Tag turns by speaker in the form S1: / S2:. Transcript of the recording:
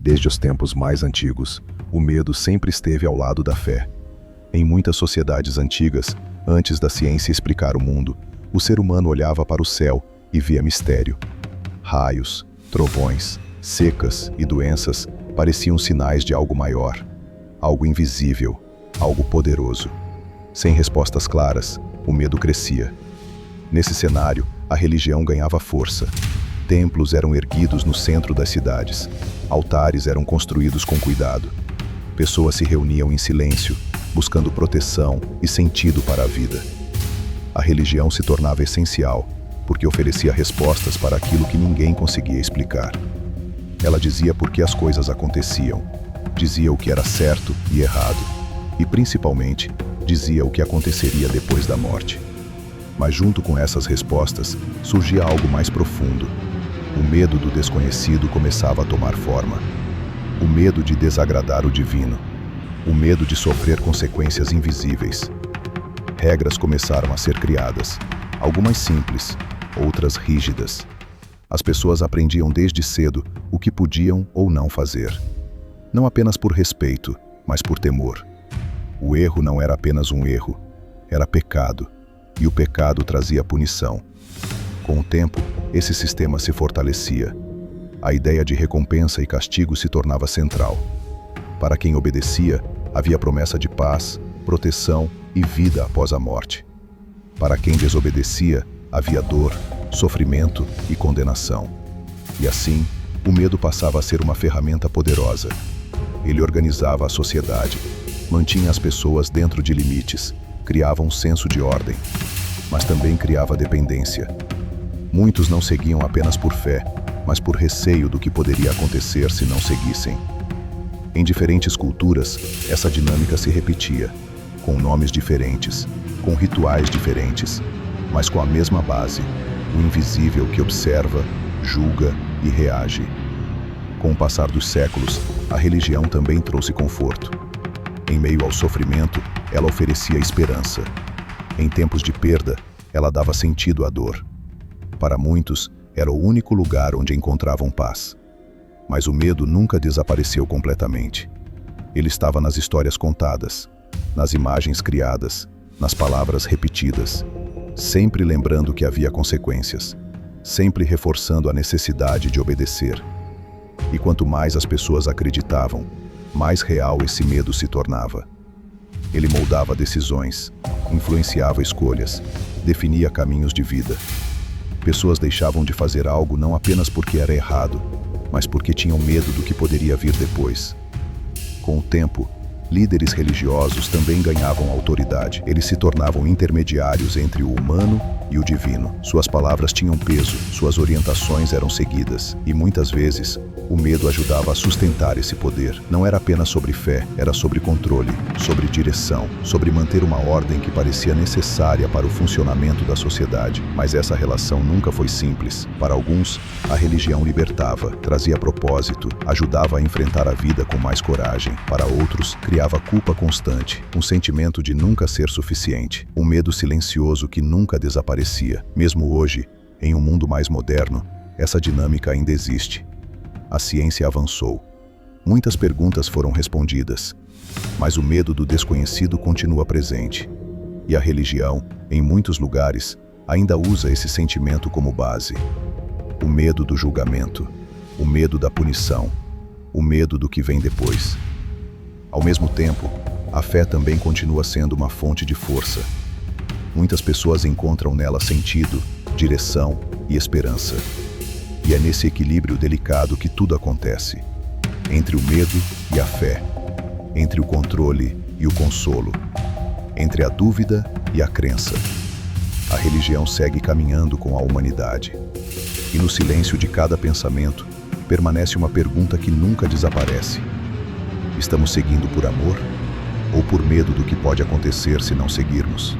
S1: Desde os tempos mais antigos, o medo sempre esteve ao lado da fé. Em muitas sociedades antigas, antes da ciência explicar o mundo, o ser humano olhava para o céu e via mistério. Raios, trovões, secas e doenças pareciam sinais de algo maior, algo invisível, algo poderoso. Sem respostas claras, o medo crescia. Nesse cenário, a religião ganhava força. Templos eram erguidos no centro das cidades. Altares eram construídos com cuidado. Pessoas se reuniam em silêncio, buscando proteção e sentido para a vida. A religião se tornava essencial, porque oferecia respostas para aquilo que ninguém conseguia explicar. Ela dizia por que as coisas aconteciam, dizia o que era certo e errado, e principalmente, dizia o que aconteceria depois da morte. Mas junto com essas respostas, surgia algo mais profundo. O medo do desconhecido começava a tomar forma. O medo de desagradar o divino. O medo de sofrer consequências invisíveis. Regras começaram a ser criadas, algumas simples, outras rígidas. As pessoas aprendiam desde cedo o que podiam ou não fazer. Não apenas por respeito, mas por temor. O erro não era apenas um erro, era pecado, e o pecado trazia punição. Com o tempo, esse sistema se fortalecia. A ideia de recompensa e castigo se tornava central. Para quem obedecia, havia promessa de paz, proteção e vida após a morte. Para quem desobedecia, havia dor, sofrimento e condenação. E assim, o medo passava a ser uma ferramenta poderosa. Ele organizava a sociedade, mantinha as pessoas dentro de limites, criava um senso de ordem, mas também criava dependência. Muitos não seguiam apenas por fé, mas por receio do que poderia acontecer se não seguissem. Em diferentes culturas, essa dinâmica se repetia, com nomes diferentes, com rituais diferentes, mas com a mesma base, o invisível que observa, julga e reage. Com o passar dos séculos, a religião também trouxe conforto. Em meio ao sofrimento, ela oferecia esperança. Em tempos de perda, ela dava sentido à dor. Para muitos, era o único lugar onde encontravam paz. Mas o medo nunca desapareceu completamente. Ele estava nas histórias contadas, nas imagens criadas, nas palavras repetidas, sempre lembrando que havia consequências, sempre reforçando a necessidade de obedecer. E quanto mais as pessoas acreditavam, mais real esse medo se tornava. Ele moldava decisões, influenciava escolhas, definia caminhos de vida. Pessoas deixavam de fazer algo não apenas porque era errado, mas porque tinham medo do que poderia vir depois. Com o tempo, líderes religiosos também ganhavam autoridade. Eles se tornavam intermediários entre o humano e o divino. Suas palavras tinham peso, suas orientações eram seguidas, e muitas vezes, o medo ajudava a sustentar esse poder. Não era apenas sobre fé, era sobre controle, sobre direção, sobre manter uma ordem que parecia necessária para o funcionamento da sociedade. Mas essa relação nunca foi simples. Para alguns, a religião libertava, trazia propósito, ajudava a enfrentar a vida com mais coragem. Para outros, criava culpa constante, um sentimento de nunca ser suficiente, um medo silencioso que nunca desaparecia. Mesmo hoje, em um mundo mais moderno, essa dinâmica ainda existe. A ciência avançou. Muitas perguntas foram respondidas, mas o medo do desconhecido continua presente. E a religião, em muitos lugares, ainda usa esse sentimento como base. O medo do julgamento, o medo da punição, o medo do que vem depois. Ao mesmo tempo, a fé também continua sendo uma fonte de força. Muitas pessoas encontram nela sentido, direção e esperança. E é nesse equilíbrio delicado que tudo acontece. Entre o medo e a fé. Entre o controle e o consolo. Entre a dúvida e a crença. A religião segue caminhando com a humanidade. E no silêncio de cada pensamento, permanece uma pergunta que nunca desaparece. Estamos seguindo por amor ou por medo do que pode acontecer se não seguirmos?